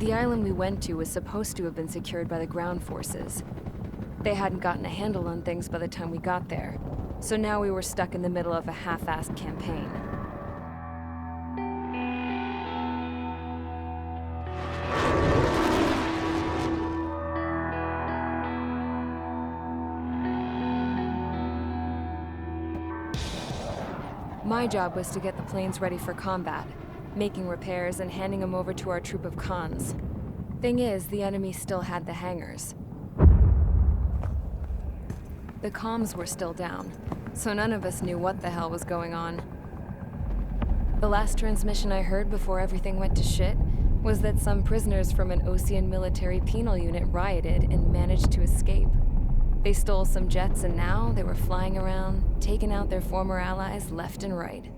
The island we went to was supposed to have been secured by the ground forces. They hadn't gotten a handle on things by the time we got there, so now we were stuck in the middle of a half-assed campaign. My job was to get the planes ready for combat, making repairs and handing them over to our troop of cons. Thing is, the enemy still had the hangars. The comms were still down, so none of us knew what the hell was going on. The last transmission I heard before everything went to shit was that some prisoners from an Osean military penal unit rioted and managed to escape. They stole some jets and now they were flying around, taking out their former allies left and right.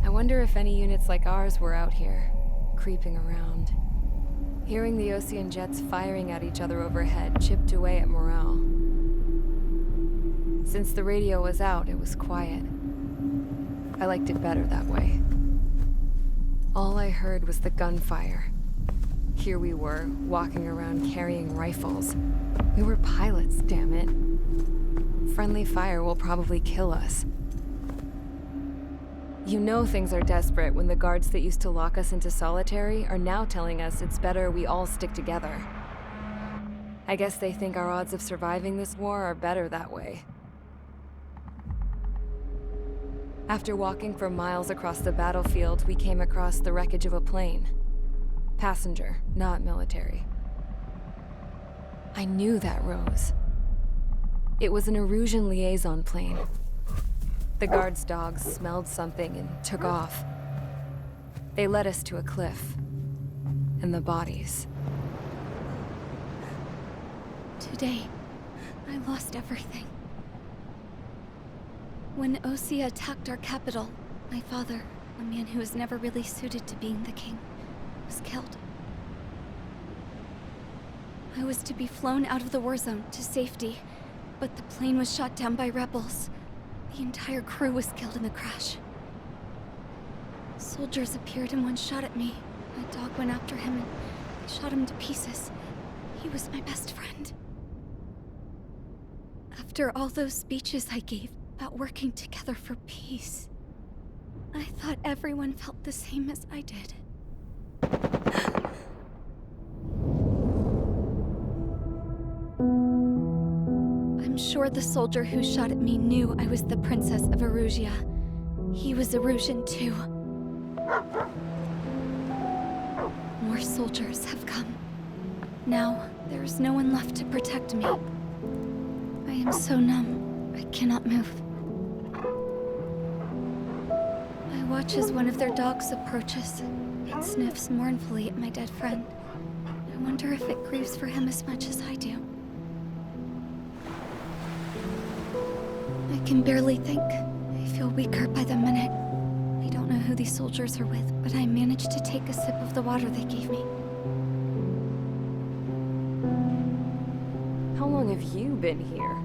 I wonder if any units like ours were out here, creeping around. Hearing the Osean jets firing at each other overhead chipped away at morale. Since the radio was out, it was quiet. I liked it better that way. All I heard was the gunfire. Here we were, walking around carrying rifles. We were pilots, damn it. Friendly fire will probably kill us. You know things are desperate when the guards that used to lock us into solitary are now telling us it's better we all stick together. I guess they think our odds of surviving this war are better that way. After walking for miles across the battlefield, we came across the wreckage of a plane. Passenger, not military. I knew that rose. It was an Erusian liaison plane. The guards' dogs smelled something and took off. They led us to a cliff. And the bodies. Today, I lost everything. When Osea attacked our capital, my father, a man who was never really suited to being the king, was killed. I was to be flown out of the war zone to safety, but the plane was shot down by rebels. The entire crew was killed in the crash. Soldiers appeared and one shot at me. My dog went after him and shot him to pieces. He was my best friend. After all those speeches I gave about working together for peace, I thought everyone felt the same as I did. I'm sure the soldier who shot at me knew I was the Princess of Erusia. He was Erusian too. More soldiers have come. Now, there is no one left to protect me. I am so numb, I cannot move. I watch as one of their dogs approaches. It sniffs mournfully at my dead friend. I wonder if it grieves for him as much as I do. I can barely think. I feel weaker by the minute. I don't know who these soldiers are with, but I managed to take a sip of the water they gave me. How long have you been here?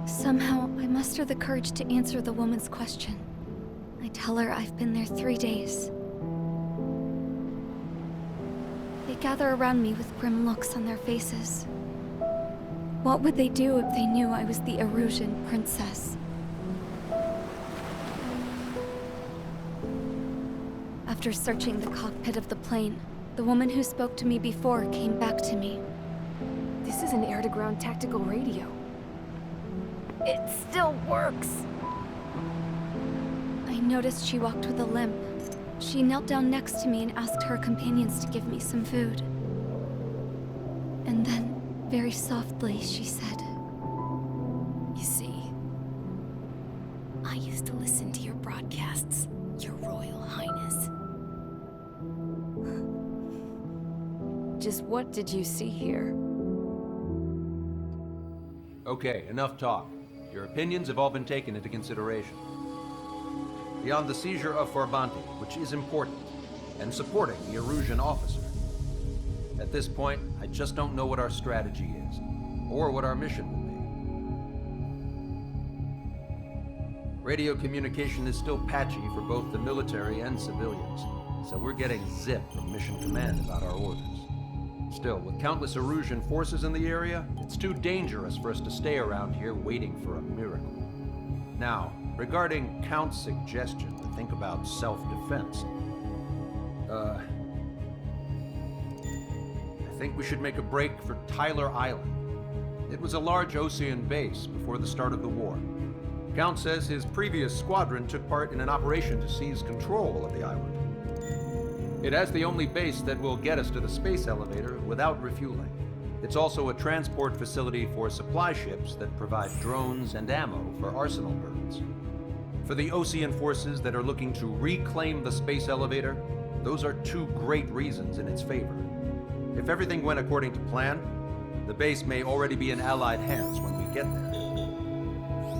Somehow, I muster the courage to answer the woman's question. I tell her I've been there 3 days. They gather around me with grim looks on their faces. What would they do if they knew I was the Erusian princess? After searching the cockpit of the plane, the woman who spoke to me before came back to me. This is an air-to-ground tactical radio. It still works! I noticed she walked with a limp. She knelt down next to me and asked her companions to give me some food. And then, very softly, she said, You see, I used to listen to your broadcasts, Your Royal Highness. Just what did you see here? Okay, enough talk. Your opinions have all been taken into consideration. Beyond the seizure of Forbanti, which is important, and supporting the Erusian officer. At this point, I just don't know what our strategy is, or what our mission will be. Radio communication is still patchy for both the military and civilians. so we're getting zip from Mission Command about our orders. Still, with countless Erusian forces in the area, it's too dangerous for us to stay around here waiting for a miracle. Now, regarding Count's suggestion to think about self-defense, I think we should make a break for Tyler Island. It was a large Osean base before the start of the war. Count says his previous squadron took part in an operation to seize control of the island. It has the only base that will get us to the space elevator without refueling. It's also a transport facility for supply ships that provide drones and ammo for arsenal birds. For the Osean forces that are looking to reclaim the space elevator, those are two great reasons in its favor. If everything went according to plan, the base may already be in Allied hands when we get there.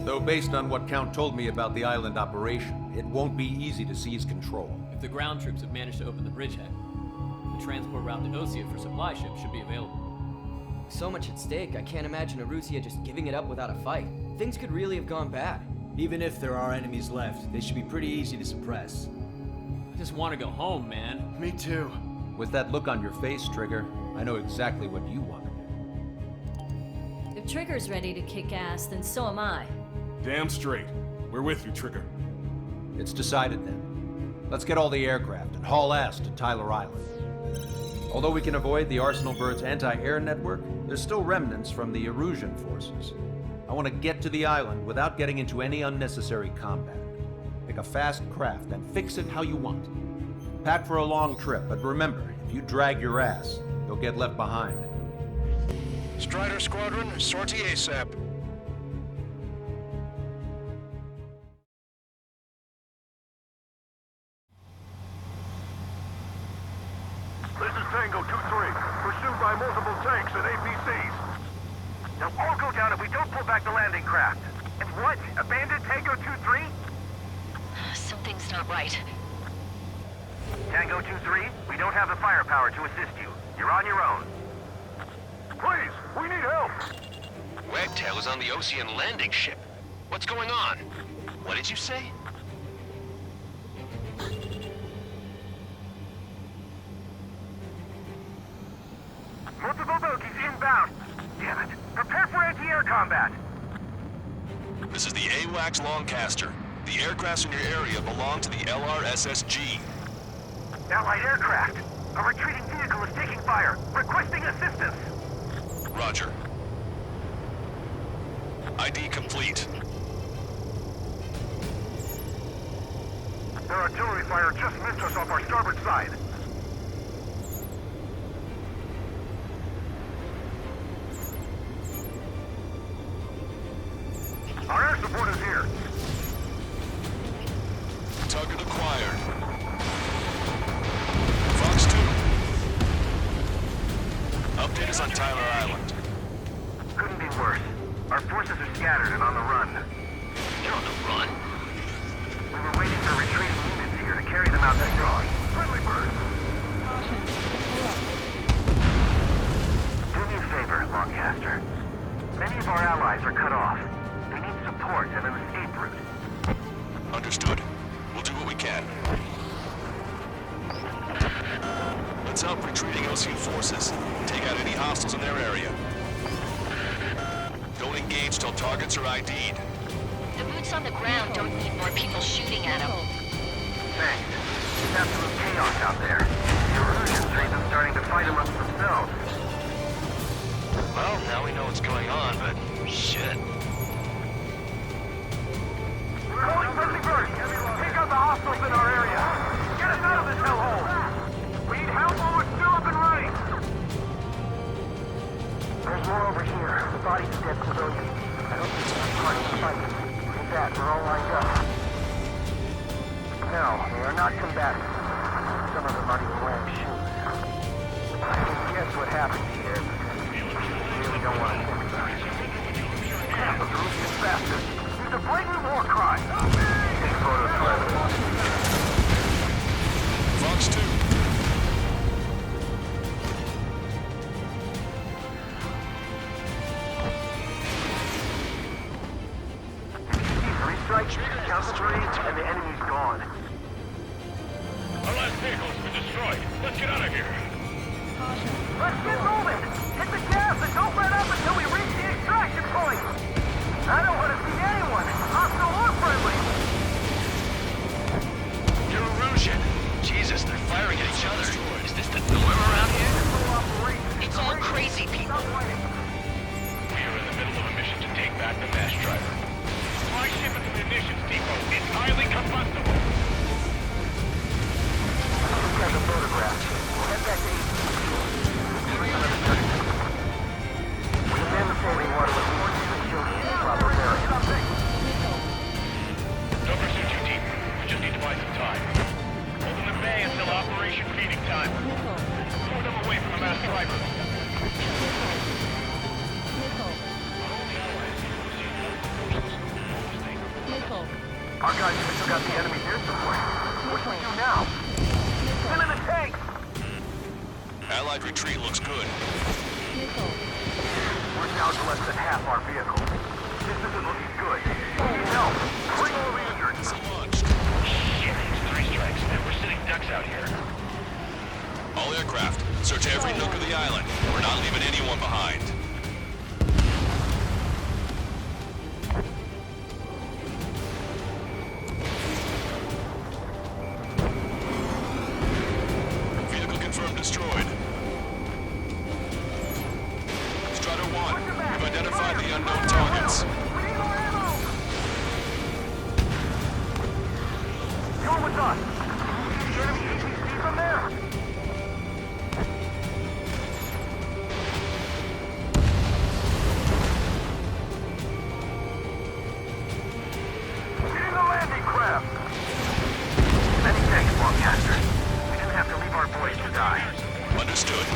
Though based on what Count told me about the island operation, it won't be easy to seize control. If the ground troops have managed to open the bridgehead, the transport route to Osea for supply ships should be available. So much at stake, I can't imagine Erusia just giving it up without a fight. Things could really have gone bad. Even if there are enemies left, they should be pretty easy to suppress. I just want to go home, man. Me too. With that look on your face, Trigger, I know exactly what you want to do. If Trigger's ready to kick ass, then so am I. Damn straight. We're with you, Trigger. It's decided then. Let's get all the aircraft and haul ass to Tyler Island. Although we can avoid the Arsenal Bird's anti-air network, there's still remnants from the Erusian forces. I want to get to the island without getting into any unnecessary combat. Pick a fast craft and fix it how you want. Pack for a long trip, but remember, if you drag your ass, you'll get left behind. Strider Squadron, sortie ASAP. This is Tango 2-3, pursued by multiple tanks and APCs. They'll all go down if we don't pull back the landing craft. And what? Abandon Tango 2-3? Something's not right. Tango 2-3, we don't have the firepower to assist you. You're on your own. Please, we need help! Wagtail is on the Osean landing ship. What's going on? What did you say? Multiple bogies inbound. Damn it. Prepare for anti-air combat. This is the AWACS Longcaster. The aircrafts in your area belong to the LRSSG. Allied aircraft. A retreating vehicle is taking fire. Requesting assistance. Roger. ID complete. Their artillery fire just missed us off our starboard side. Our air support is here. Target acquired. Fox 2. Update is on Tyler Island. Couldn't be worse. Our forces are scattered and on the run. You're on the run? We were waiting for retreating units here to carry them out that door. Friendly bird. Do me a favor, Longcaster. Many of our allies are cut off. We need support and an escape route. Understood. We'll do what we can. Let's help retreating Osean forces. Take out any hostiles in their area. Don't engage till targets are ID'd. The boots on the ground don't need more people shooting at them. Thanks. It's absolute chaos out there. The Erusians say they're starting to fight amongst themselves. Well, now we know what's going on, but shit. Calling friendly bird! Take out the hostiles in our area! Get us out of this hellhole! We need help while we're still up and running! There's more over here. The body's a dead civilian. I don't think it's part of the fight. With that, we're all lined up. No, they are not combatant. Some of them aren't even wearing shoes. I can guess what happened here, but we really don't want to think about it. Damn, those Russian bastards! It's a blatant war crime! Take photos for evidence. Fox 2. Three strikes, count three, and the enemy's gone. Our last vehicle's been destroyed. Let's get out of here. Let's get moving! Hit the gas and don't let up until we reach the extraction point! I don't want to see anyone, hostile or friendly! Erosion. Jesus, they're firing at each other. Is this the norm around here? It's all crazy people. We are in the middle of a mission to take back the mass driver. Supply ship at the munitions depot is highly combustible. Look at the photograph. Head back to we've been saving water with more than the proper bearing. Don't pursue too deep. We just need to buy some time. Hold them in bay until Operation Feeding Time. Throw them away from the mass driver. Our guys even took out the enemy's air support. What do we do now? Still in the tank! Allied retreat looks good. We're down to less than half our vehicle. This isn't looking good. Help! Bring all the injured! It's launched. Shit, it's 3 strikes, and we're sitting ducks out here. All aircraft, search every nook of the island. We're not leaving anyone behind. Vehicle confirmed destroyed. Strider 1, we've identified the unknown targets. We need more ammo! You're with us! The enemy APC from there! Getting the landing craft! Many thanks, Longcaster. We didn't have to leave our boys to die. Understood.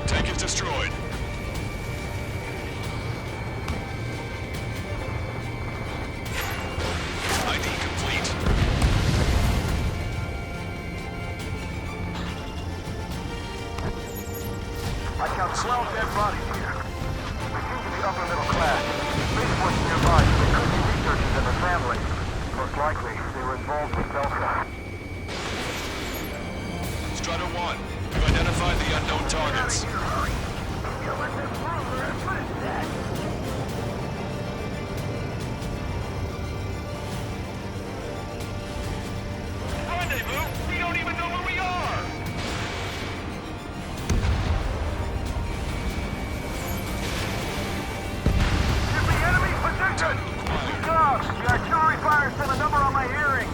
Tank is destroyed. ID complete. I count 12 dead bodies here. We seem to be upper middle class. Spaceport's nearby, so they could be researchers and their families. Most likely, they were involved with Delta. Strider 1, we've identified the unknown targets. Rendezvous? We don't even know where we are! Is the enemy position? Good job! The artillery fire sent a number on my hearing.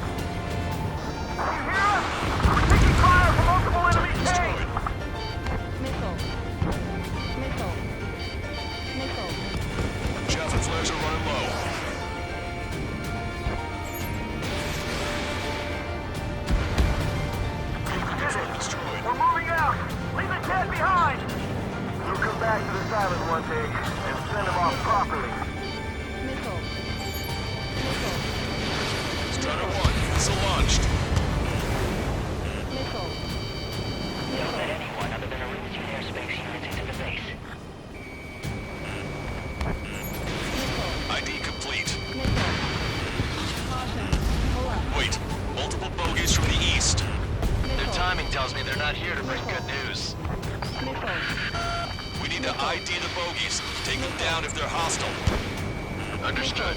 Can you hear us? We're taking fire from multiple enemy tanks! Chaff and flares are running low. Confirmed destroyed. We're moving out! Leave the dead behind! We'll come back to this island one day and send them off properly. Strider 1, missile launched. Don't let anyone other than Arusian airspace units into the base. ID complete. Wait, multiple bogies from the east. Their timing tells me they're not here to bring good news. We need to ID the bogies. Take them down if they're hostile. Understood.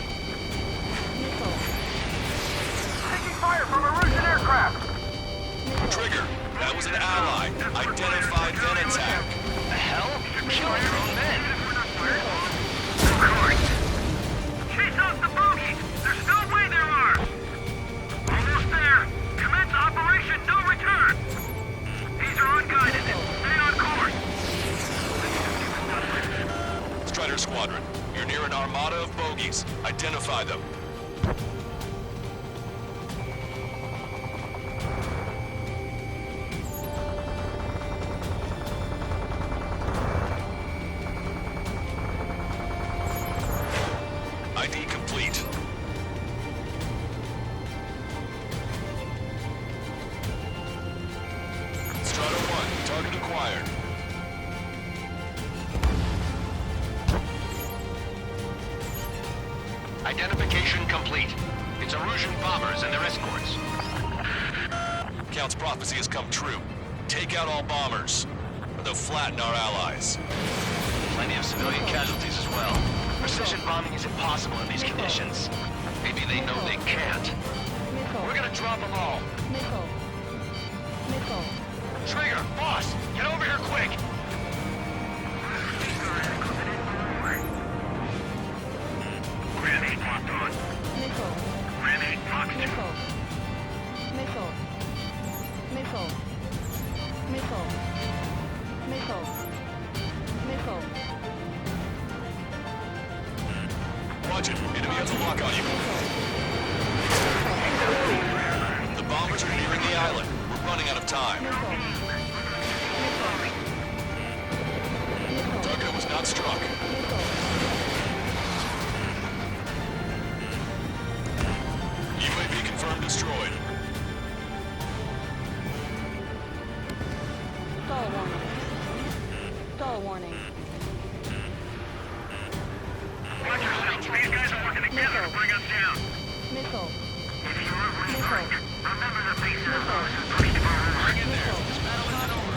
Taking fire from a Russian aircraft! Trigger, that was an ally. Identified, then attack. The hell? Killing your own men. Chase out the bogies! There's no way they're ours! Almost there! Commence Operation No Return! These are unguided. Stay on course! Strider Squadron, you're near an armada of bogies. Identify them. ID complete. Strider 1, target acquired. Identification complete. It's Erusian bombers and their escorts. Count's prophecy has come true. Take out all bombers, or they'll flatten our allies. Plenty of civilian casualties as well. Precision bombing is impossible in these conditions. Maybe they know they can't. We're gonna drop them all. Trigger, boss, get over here quick! Grenade locked on. Grenade locked. Watch it. Enemy has a lock on you. The bombers are nearing the island. We're running out of time. Target was not struck. UAV confirmed destroyed. Stall warning. Watch yourself. These guys are working together to bring us down. Missile. If you're ever in break, remember the base of the first bomber. Hang in there. This battle is not over.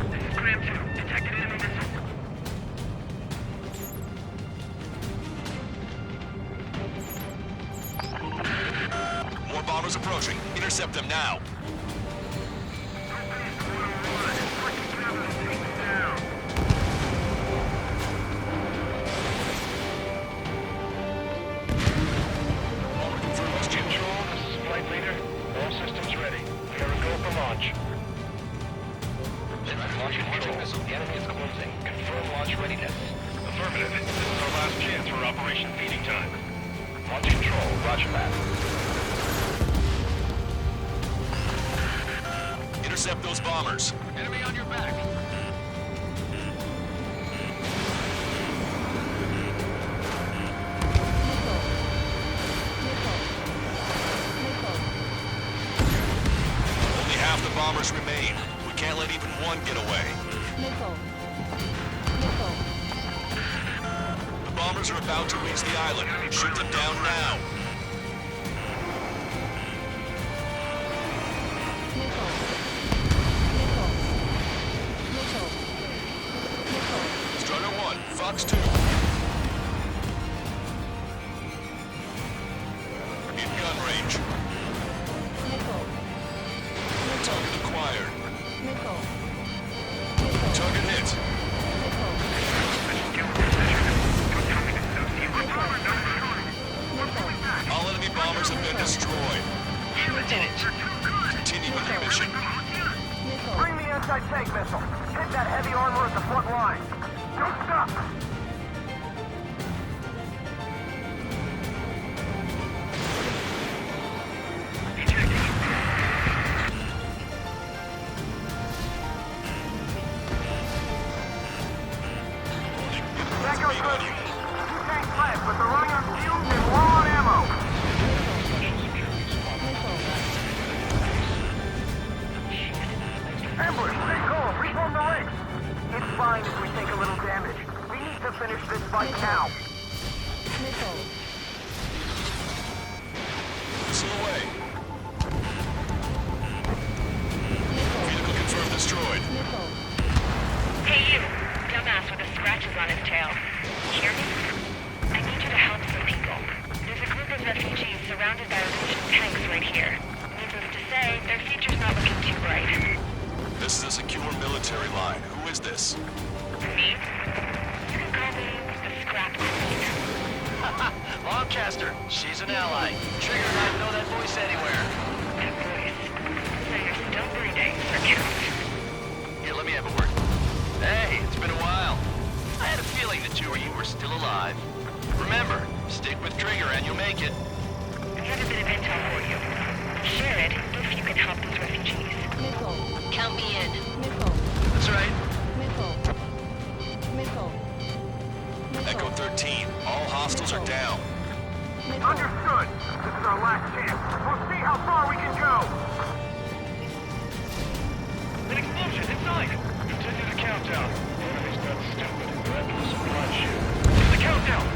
This is Cram 2. Detected enemy missile. More bombers approaching. Intercept them now. Affirmative. This is our last chance for Operation Feeding Time. Launch control. Roger that. Intercept those bombers. Enemy on your back. Only half the bombers remain. We can't let even one get away. The bombers are about to reach the island. Shoot them down now. Strider 1, Fox 2. In gun range. Target acquired. Target hit. All enemy bombers have been destroyed. You did it. Continue with your mission. Bring the anti-tank missile. Hit that heavy armor at the front line. Don't stop. That goes good. Two tanks left, but they're running on fumes and low on ammo. Ambush, stay calm. Reform the ranks. It's fine if we take a little damage. We need to finish this fight now. Missile away. Vehicle confirmed destroyed. Hey you, dumbass with the scratches on his tail. Hear me? I need you to help some people. There's a group of refugees surrounded by Russian tanks right here. Needless to say, their future's not looking too bright. This is a secure military line. Who is this? Me? You can call me the Scrap Queen. Lancaster, she's an ally. Trigger and I know that voice anywhere. That voice. So you're still breathing for Count. Here, let me have a word. Hey, it's been a while. I had a feeling the two of you were still alive. Remember, stick with Trigger and you'll make it. I have a bit of intel for you. Share it if you can help these refugees. Count me in. That's right. Echo 13. All hostiles are down. Understood. This is our last chance. We'll see how far we can go. An explosion inside! Continue the countdown. The enemy's not stupid. They're after the supply ship. The countdown!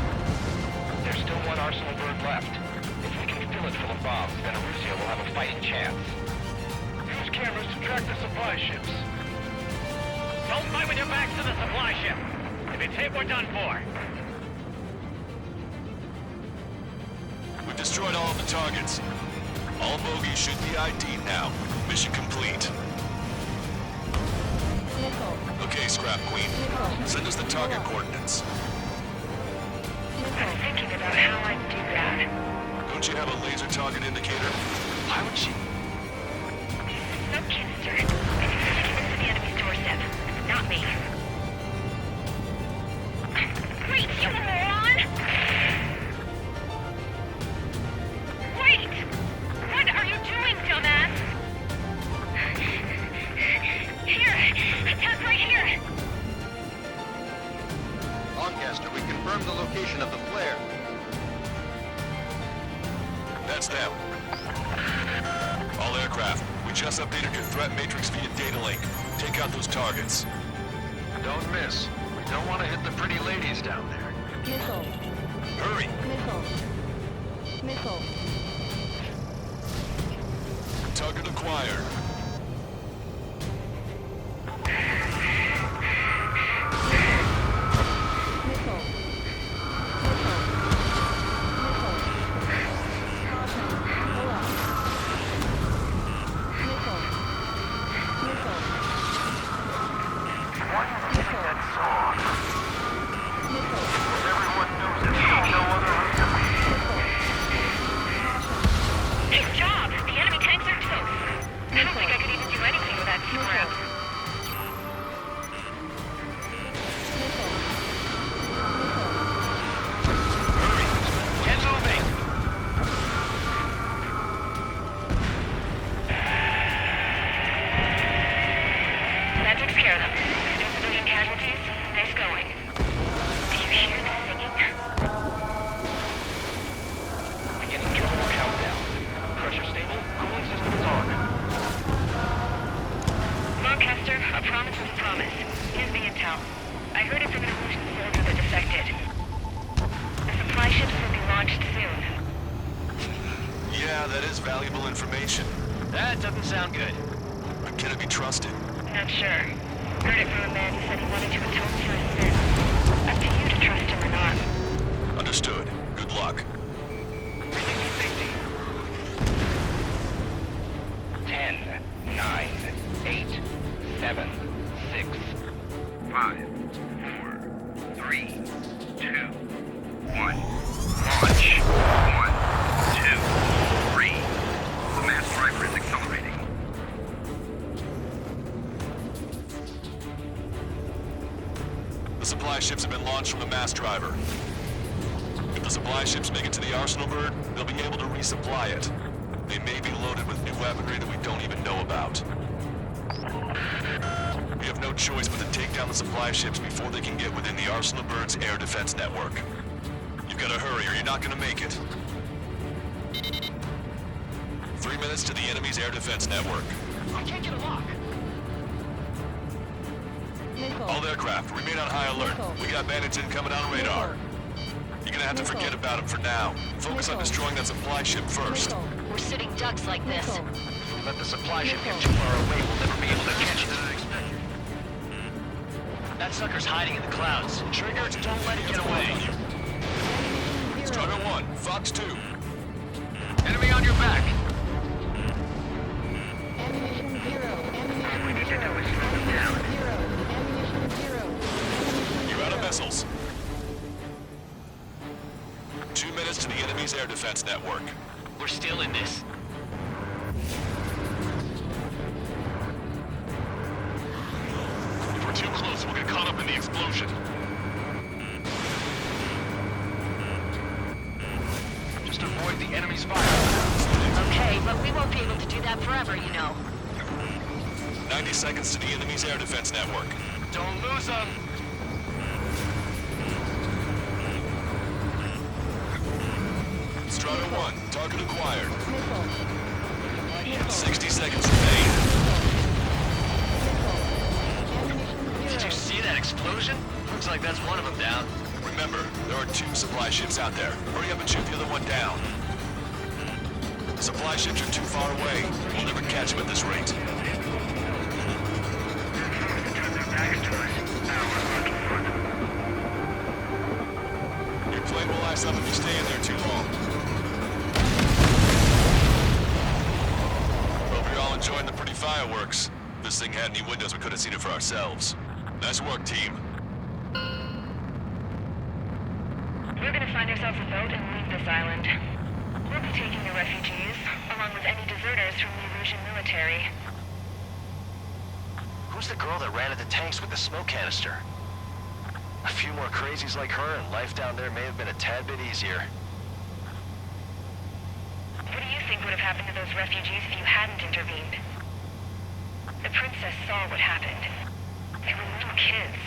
Say we're done for. We've destroyed all of the targets. All bogies should be ID'd now. Mission complete. Okay, Scrap Queen. Send us the target coordinates. I'm thinking about how I'd do that. Don't you have a laser target indicator? Why would she? Some canister. It's to the enemy's doorstep. Not me. Wait, you moron! Wait! What are you doing, dumbass? Here! Attack right here! Lancaster, we confirmed the location of the flare. That's them. All aircraft, we just updated your threat matrix via data link. Take out those targets. Don't miss. We don't want to hit the pretty ladies down there. Missile. Hurry! Missile. Missile. Target acquired. Missile. Good job! The enemy tanks are toast. I don't think I could even do anything with that scrap. Get moving! That takes care of them. No civilian casualties. Nice going. Do you hear the singing? Beginning triple countdown. Pressure stable, cooling system is on. Lancaster, a promise is a promise. Here's the intel. I heard it from an Illusion soldier that defected. The supply ships will be launched soon. Yeah, that is valuable information. That doesn't sound good. But can it be trusted? Not sure. Heard it from a man who said he wanted to atone for his sins. Up to you to trust him or not. Understood. Good luck. Releasing safety. 10, 9, 8, 7, 6, 5, 4, 3, 2, 1. Launch. 1, 2, 3. The mass driver is accelerating. The supply ships have been launched from the mass driver. If the supply ships make it to the Arsenal bird, they'll be able to resupply it. They may be loaded with new weaponry that we don't even know about. We have no choice but to take down the supply ships before they can get within the Arsenal bird's air defense network. You've got to hurry or you're not going to make it. 3 minutes to the enemy's air defense network. I can't get a lock. All aircraft, remain on high alert. We got bandits incoming on radar. You're gonna have to forget about them for now. Focus on destroying that supply ship first. We're sitting ducks like this. If we let the supply ship get too far away, we'll never be able to catch it. That sucker's hiding in the clouds. Trigger, don't let it get away. Strider 1, Fox 2. Enemy on your back. Ammunition 0. Ammunition 0. Ammunition 0. You're out of missiles. 2 minutes to the enemy's air defense network. We're still in this. If we're too close, we'll get caught up in the explosion. Just avoid the enemy's fire. Okay, but we won't be able to do that forever, you know. 90 seconds to the enemy's air defense network. Don't lose them. Strider 1, target acquired. 60 seconds remain. Did you see that explosion? Looks like that's one of them down. Remember, there are 2 supply ships out there. Hurry up and shoot the other one down. The supply ships are too far away. We'll never catch them at this rate. size up if you stay in there too long. Hope you're all enjoying the pretty fireworks. If this thing had any windows, we could have seen it for ourselves. Nice work, team. We're gonna find ourselves a boat and leave this island. We'll be taking the refugees, along with any deserters from the Erusian military. Who's the girl that ran at the tanks with the smoke canister? A few more crazies like her, and life down there may have been a tad bit easier. What do you think would have happened to those refugees if you hadn't intervened? The princess saw what happened. They were little kids.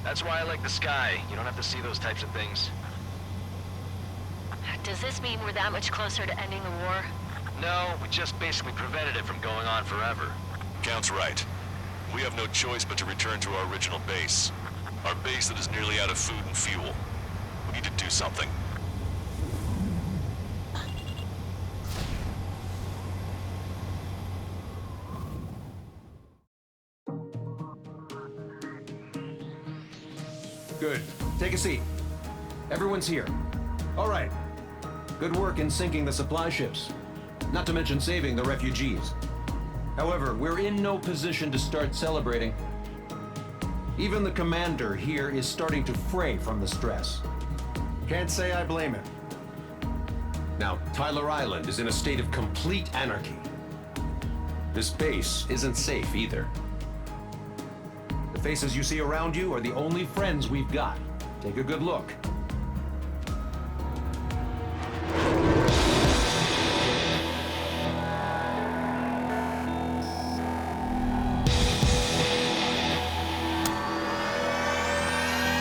That's why I like the sky. You don't have to see those types of things. Does this mean we're that much closer to ending the war? No, we just basically prevented it from going on forever. Count's right. We have no choice but to return to our original base. Our base that is nearly out of food and fuel. We need to do something. Good. Take a seat. Everyone's here. All right. Good work in sinking the supply ships. Not to mention saving the refugees. However, we're in no position to start celebrating. Even the commander here is starting to fray from the stress. Can't say I blame him. Now, Tyler Island is in a state of complete anarchy. This base isn't safe either. The faces you see around you are the only friends we've got. Take a good look.